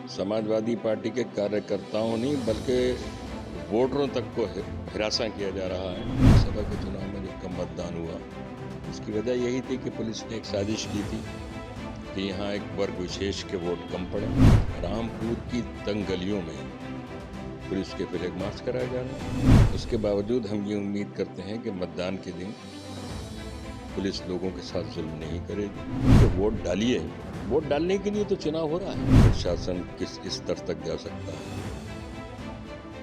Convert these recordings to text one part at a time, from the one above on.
Samajwadi party के कार्यकर्ताओं नहीं बल्कि वोटरों तक को हिरासा किया जा रहा है। लोकसभा के चुनाव में जो कम मतदान हुआ उसकी वजह यही थी कि पुलिस ने एक साजिश की थी कि यहाँ एक वर्ग विशेष के वोट कम पड़े। रामपुर की तंग गलियों में पुलिस के फ्लैग मार्च कराया जा रहा है। उसके बावजूद हम ये उम्मीद करते हैं कि मतदान के दिन पुलिस लोगों के साथ जुल्म नहीं करेगी। तो वोट डालिए, वोट डालने के लिए तो चुनाव हो रहा है। प्रशासन किस स्तर तक जा सकता है,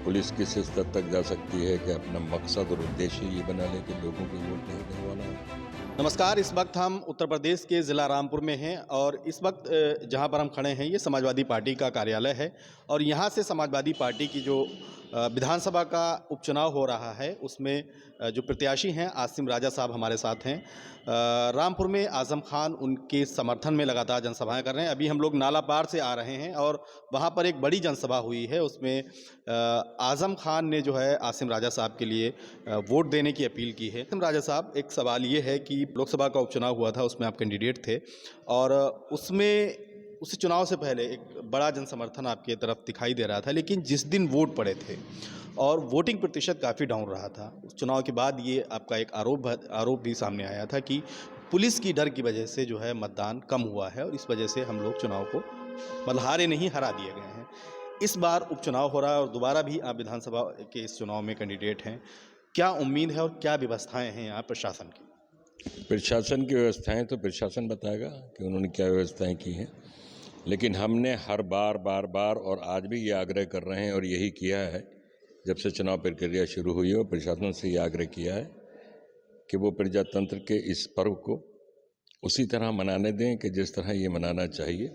पुलिस किस स्तर तक जा सकती है कि अपना मकसद और उद्देश्य ये बना ले कि लोगों को वोट नहीं डलवाना है। नमस्कार, इस वक्त हम उत्तर प्रदेश के ज़िला रामपुर में हैं और इस वक्त जहां पर हम खड़े हैं ये समाजवादी पार्टी का कार्यालय है और यहां से समाजवादी पार्टी की जो विधानसभा का उपचुनाव हो रहा है उसमें जो प्रत्याशी हैं आसिम राजा साहब हमारे साथ हैं। रामपुर में आज़म खान उनके समर्थन में लगातार जनसभाएं कर रहे हैं। अभी हम लोग नाला पार से आ रहे हैं और वहां पर एक बड़ी जनसभा हुई है। उसमें आज़म खान ने जो है आसिम राजा साहब के लिए वोट देने की अपील की है। आसिम राजा साहब, एक सवाल ये है कि लोकसभा का उपचुनाव हुआ था, उसमें आप कैंडिडेट थे और उस चुनाव से पहले एक बड़ा जनसमर्थन आपकी तरफ दिखाई दे रहा था, लेकिन जिस दिन वोट पड़े थे और वोटिंग प्रतिशत काफ़ी डाउन रहा था, उस चुनाव के बाद ये आपका एक आरोप भी सामने आया था कि पुलिस की डर की वजह से जो है मतदान कम हुआ है और इस वजह से हम लोग चुनाव को हारे नहीं, हरा दिए गए हैं। इस बार उपचुनाव हो रहा है और दोबारा भी आप विधानसभा के इस चुनाव में कैंडिडेट हैं। क्या उम्मीद है और क्या व्यवस्थाएँ हैं यहाँ प्रशासन की? प्रशासन की व्यवस्थाएं तो प्रशासन बताएगा कि उन्होंने क्या व्यवस्थाएं की हैं, लेकिन हमने हर बार और आज भी ये आग्रह कर रहे हैं और यही किया है जब से चुनाव प्रक्रिया शुरू हुई है और प्रशासन से ये आग्रह किया है कि वो प्रजातंत्र के इस पर्व को उसी तरह मनाने दें कि जिस तरह ये मनाना चाहिए।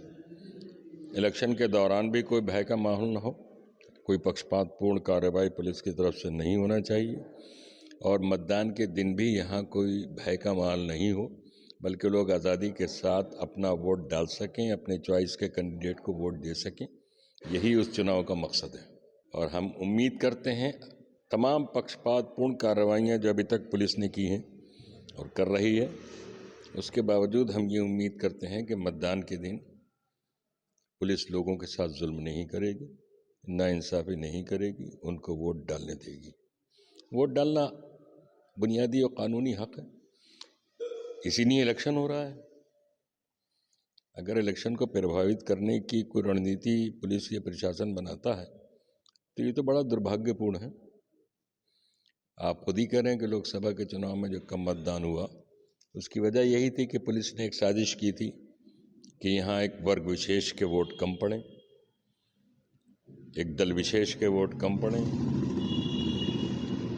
इलेक्शन के दौरान भी कोई भय का माहौल न हो, कोई पक्षपातपूर्ण कार्रवाई पुलिस की तरफ से नहीं होना चाहिए और मतदान के दिन भी यहाँ कोई भय का माहौल नहीं हो, बल्कि लोग आज़ादी के साथ अपना वोट डाल सकें, अपने चॉइस के कैंडिडेट को वोट दे सकें। यही उस चुनाव का मकसद है और हम उम्मीद करते हैं तमाम पक्षपातपूर्ण कार्रवाइयाँ जो अभी तक पुलिस ने की हैं और कर रही है, उसके बावजूद हम ये उम्मीद करते हैं कि मतदान के दिन पुलिस लोगों के साथ जुल्म नहीं करेगी, नाइंसाफ़ी नहीं करेगी, उनको वोट डालने देगी। वोट डालना बुनियादी और कानूनी हक है, इसीलिए इलेक्शन हो रहा है। अगर इलेक्शन को प्रभावित करने की कोई रणनीति पुलिस या प्रशासन बनाता है तो ये तो बड़ा दुर्भाग्यपूर्ण है। आप खुद ही कह रहे हैं कि लोकसभा के चुनाव में जो कम मतदान हुआ उसकी वजह यही थी कि पुलिस ने एक साजिश की थी कि यहाँ एक वर्ग विशेष के वोट कम पड़े, एक दल विशेष के वोट कम पड़े।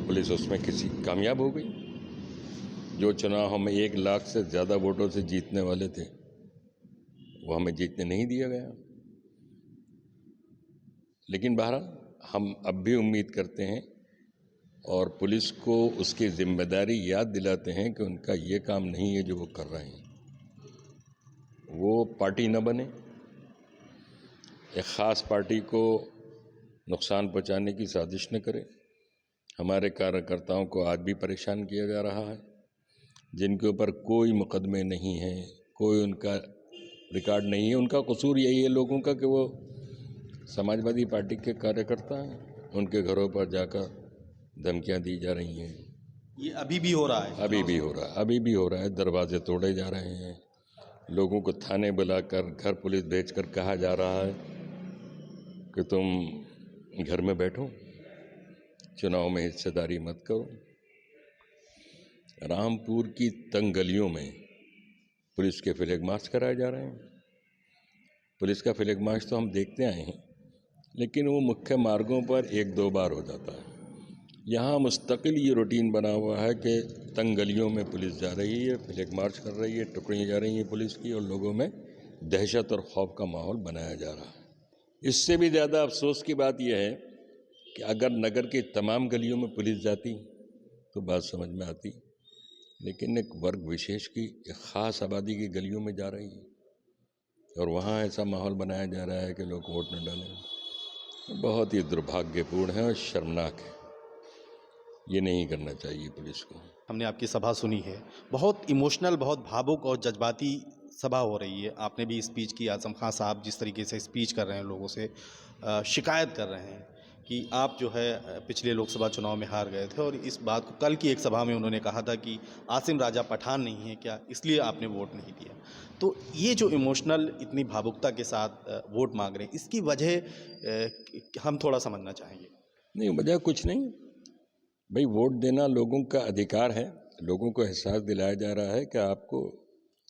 पुलिस उसमें कामयाब हो गई। जो चुनाव हमें 1 लाख से ज़्यादा वोटों से जीतने वाले थे वो हमें जीतने नहीं दिया गया। लेकिन बहरहाल हम अब भी उम्मीद करते हैं और पुलिस को उसकी जिम्मेदारी याद दिलाते हैं कि उनका ये काम नहीं है जो वो कर रहे हैं। वो पार्टी न बने, एक ख़ास पार्टी को नुकसान पहुंचाने की साजिश न करे। हमारे कार्यकर्ताओं को आज भी परेशान किया जा रहा है, जिनके ऊपर कोई मुकदमे नहीं है, कोई उनका रिकॉर्ड नहीं है। उनका कसूर यही है लोगों का कि वो समाजवादी पार्टी के कार्यकर्ता हैं, उनके घरों पर जाकर धमकियां दी जा रही हैं। ये अभी भी हो रहा है? अभी भी हो रहा है। दरवाजे तोड़े जा रहे हैं, लोगों को थाने बुलाकर घर पुलिस भेजकर कहा जा रहा है कि तुम घर में बैठो, चुनाव में हिस्सेदारी मत करो। रामपुर की तंग गलियों में पुलिस के फ्लैग मार्च कराए जा रहे हैं। पुलिस का फ्लैग मार्च तो हम देखते आए हैं, लेकिन वो मुख्य मार्गों पर 1-2 बार हो जाता है। यहाँ मुस्तकिल ये रूटीन बना हुआ है कि तंग गलियों में पुलिस जा रही है, फ्लैग मार्च कर रही है, टुकड़ियाँ जा रही हैं पुलिस की और लोगों में दहशत और खौफ का माहौल बनाया जा रहा है। इससे भी ज़्यादा अफसोस की बात यह है कि अगर नगर की तमाम गलियों में पुलिस जाती तो बात समझ में आती, लेकिन एक वर्ग विशेष की एक ख़ास आबादी की गलियों में जा रही है और वहाँ ऐसा माहौल बनाया जा रहा है कि लोग वोट न डालें। बहुत ही दुर्भाग्यपूर्ण है और शर्मनाक है। ये नहीं करना चाहिए पुलिस को। हमने आपकी सभा सुनी है, बहुत इमोशनल, बहुत भावुक और जज्बाती सभा हो रही है, आपने भी स्पीच की, आजम खान साहब जिस तरीके से स्पीच कर रहे हैं, लोगों से शिकायत कर रहे हैं कि आप जो है पिछले लोकसभा चुनाव में हार गए थे, और इस बात को कल की एक सभा में उन्होंने कहा था कि आसिम राजा पठान नहीं है क्या, इसलिए आपने वोट नहीं दिया। तो ये जो इमोशनल इतनी भावुकता के साथ वोट मांग रहे हैं, इसकी वजह हम थोड़ा समझना चाहेंगे। नहीं, वजह कुछ नहीं भाई, वोट देना लोगों का अधिकार है। लोगों को एहसास दिलाया जा रहा है कि आपको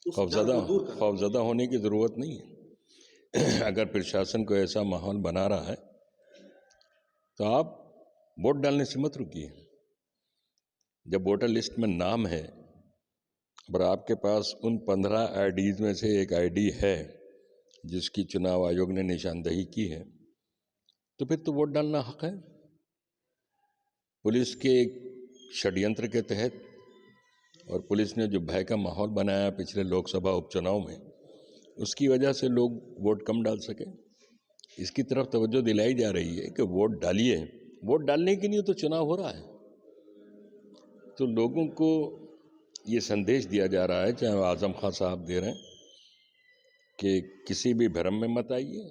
खौफज़दा होने की ज़रूरत नहीं है। अगर प्रशासन को ऐसा माहौल बना रहा है तो आप वोट डालने से मत रुकिए। जब वोटर लिस्ट में नाम है और आपके पास उन 15 आईडीज़ में से एक आईडी है जिसकी चुनाव आयोग ने निशानदेही की है, तो फिर तो वोट डालना हक है। पुलिस के एक षड्यंत्र के तहत और पुलिस ने जो भय का माहौल बनाया पिछले लोकसभा उपचुनाव में, उसकी वजह से लोग वोट कम डाल सके। इसकी तरफ तवज्जो दिलाई जा रही है कि वोट डालिए। वोट डालने के लिए तो चुनाव हो रहा है, तो लोगों को ये संदेश दिया जा रहा है, चाहे आजम खान साहब दे रहे हैं, कि किसी भी भ्रम में मत आइए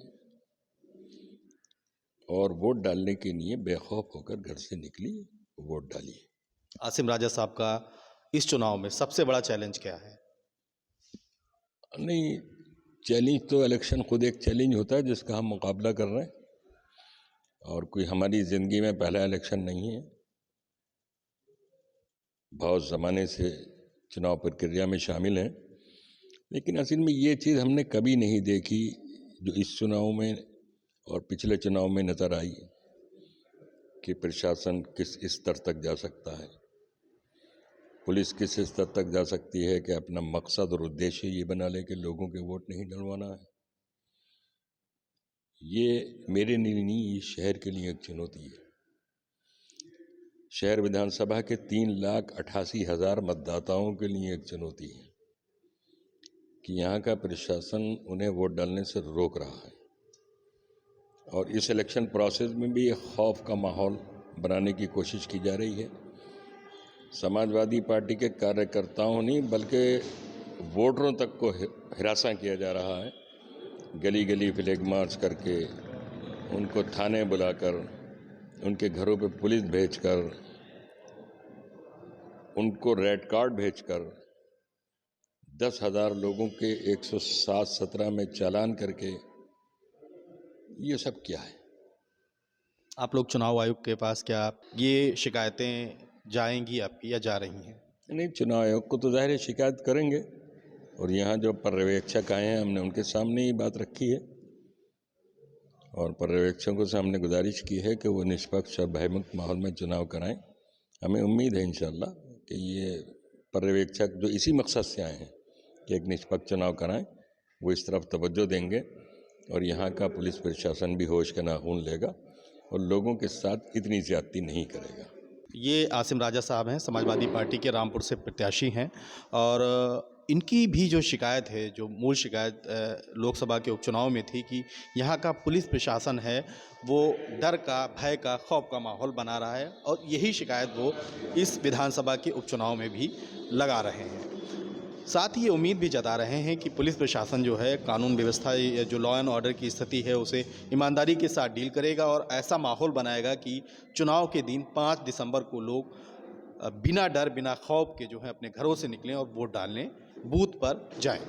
और वोट डालने के लिए बेखौफ होकर घर से निकलिए, वोट डालिए। आसिम राजा साहब का इस चुनाव में सबसे बड़ा चैलेंज क्या है? नहीं, चैलेंज तो इलेक्शन खुद एक चैलेंज होता है जिसका हम मुकाबला कर रहे हैं, और कोई हमारी ज़िंदगी में पहला इलेक्शन नहीं है। बहुत ज़माने से चुनाव प्रक्रिया में शामिल हैं, लेकिन असल में ये चीज़ हमने कभी नहीं देखी जो इस चुनाव में और पिछले चुनाव में नज़र आई, कि प्रशासन किस स्तर तक जा सकता है, पुलिस किस स्तर तक जा सकती है कि अपना मकसद और उद्देश्य ये बना ले कि लोगों के वोट नहीं डलवाना है। ये मेरे लिए नहीं, ये शहर के लिए एक चुनौती है। शहर विधानसभा के 3,88,000 मतदाताओं के लिए एक चुनौती है कि यहाँ का प्रशासन उन्हें वोट डालने से रोक रहा है, और इस इलेक्शन प्रोसेस में भी एक खौफ का माहौल बनाने की कोशिश की जा रही है। समाजवादी पार्टी के कार्यकर्ताओं नहीं बल्कि वोटरों तक को हिरासा किया जा रहा है, गली गली फ्लैग मार्च करके, उनको थाने बुलाकर, उनके घरों पे पुलिस भेजकर, उनको रेड कार्ड भेजकर, 10,000 लोगों के 107-17 में चालान करके, ये सब क्या है? आप लोग चुनाव आयोग के पास क्या ये शिकायतें जाएंगी आपकी या जा रही हैं? नहीं, चुनाव आयोग को तो ज़ाहिर है शिकायत करेंगे, और यहाँ जो पर्यवेक्षक आए हैं हमने उनके सामने ये बात रखी है, और पर्यवेक्षकों से हमने गुजारिश की है कि वो निष्पक्ष और भयमुक्त माहौल में चुनाव कराएं। हमें उम्मीद है इंशाल्लाह कि ये पर्यवेक्षक जो इसी मकसद से आए हैं कि एक निष्पक्ष चुनाव कराएं, वो इस तरफ तवज्जो देंगे, और यहाँ का पुलिस प्रशासन भी होश के नाखून लेगा और लोगों के साथ इतनी ज़्यादती नहीं करेगा। ये आसिम राजा साहब हैं, समाजवादी पार्टी के रामपुर से प्रत्याशी हैं, और इनकी भी जो शिकायत है, जो मूल शिकायत लोकसभा के उपचुनाव में थी कि यहाँ का पुलिस प्रशासन है वो डर का, भय का, खौफ का माहौल बना रहा है, और यही शिकायत वो इस विधानसभा के उपचुनाव में भी लगा रहे हैं। साथ ही ये उम्मीद भी जता रहे हैं कि पुलिस प्रशासन जो है कानून व्यवस्था, जो लॉ एंड ऑर्डर की स्थिति है, उसे ईमानदारी के साथ डील करेगा और ऐसा माहौल बनाएगा कि चुनाव के दिन 5 दिसंबर को लोग बिना डर, बिना खौफ के जो है अपने घरों से निकलें और वोट डालने बूथ पर जाएं।